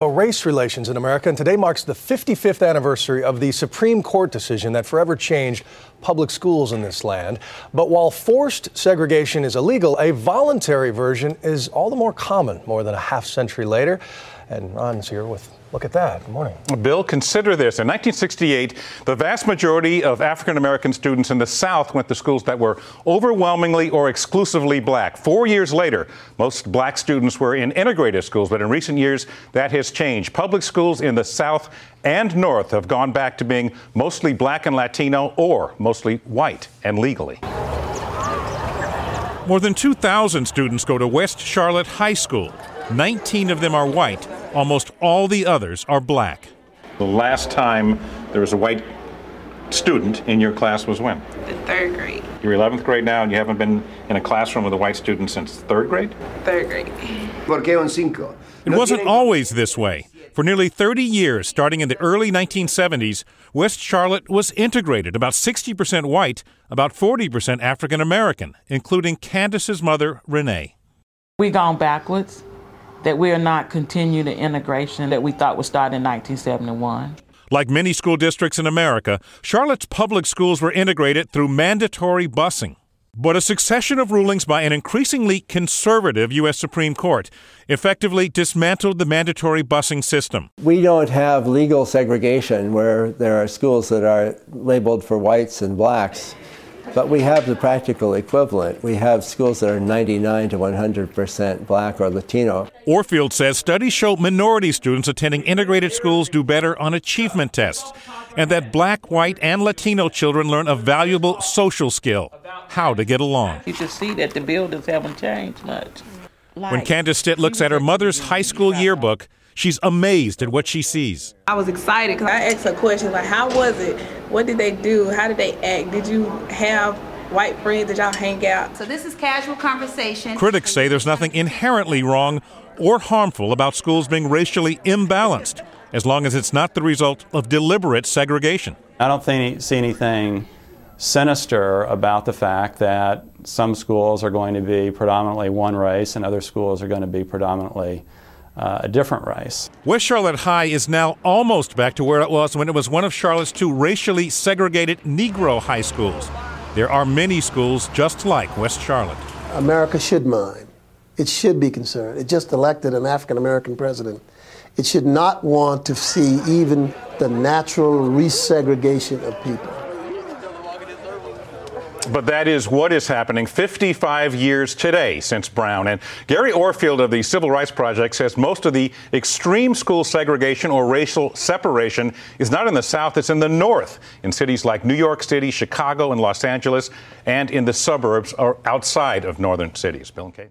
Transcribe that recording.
Race relations in America, and today marks the 55th anniversary of the Supreme Court decision that forever changed public schools in this land. But while forced segregation is illegal, a voluntary version is all the more common more than a half century later. And Ron's here with look at that. Good morning. Bill, consider this. In 1968, the vast majority of African-American students in the South went to schools that were overwhelmingly or exclusively black. 4 years later, most black students were in integrated schools, but in recent years, that has changed. Public schools in the South and North have gone back to being mostly black and Latino or mostly white and legally. More than 2,000 students go to West Charlotte High School. 19 of them are white. Almost all the others are black. The last time there was a white student in your class was when? The third grade. You're 11th grade now, and you haven't been in a classroom with a white student since third grade? Third grade. It wasn't always this way. For nearly 30 years, starting in the early 1970s, West Charlotte was integrated, about 60% white, about 40% African American, including Candace's mother, Renee. We've gone backwards, that we are not continuing the integration that we thought would start in 1971. Like many school districts in America, Charlotte's public schools were integrated through mandatory busing. But a succession of rulings by an increasingly conservative U.S. Supreme Court effectively dismantled the mandatory busing system. We don't have legal segregation where there are schools that are labeled for whites and blacks, but we have the practical equivalent. We have schools that are 99 to 100% black or Latino. Orfield says studies show minority students attending integrated schools do better on achievement tests, and that black, white, and Latino children learn a valuable social skill, how to get along. You can see that the buildings haven't changed much. When Candace Stitt looks at her mother's high school yearbook, she's amazed at what she sees. I was excited because I asked her questions like, how was it? What did they do? How did they act? Did you have white friends? Did y'all hang out? So this is casual conversation. Critics say there's nothing inherently wrong or harmful about schools being racially imbalanced, as long as it's not the result of deliberate segregation. I don't see anything sinister about the fact that some schools are going to be predominantly one race and other schools are going to be predominantly a different race. West Charlotte High is now almost back to where it was when it was one of Charlotte's two racially segregated Negro high schools. There are many schools just like West Charlotte. America should mind. It should be concerned. It just elected an African-American president. It should not want to see even the natural resegregation of people. But that is what is happening 55 years today since Brown. And Gary Orfield of the Civil Rights Project says most of the extreme school segregation or racial separation is not in the South, it's in the North, in cities like New York City, Chicago, and Los Angeles, and in the suburbs or outside of northern cities. Bill and Kate.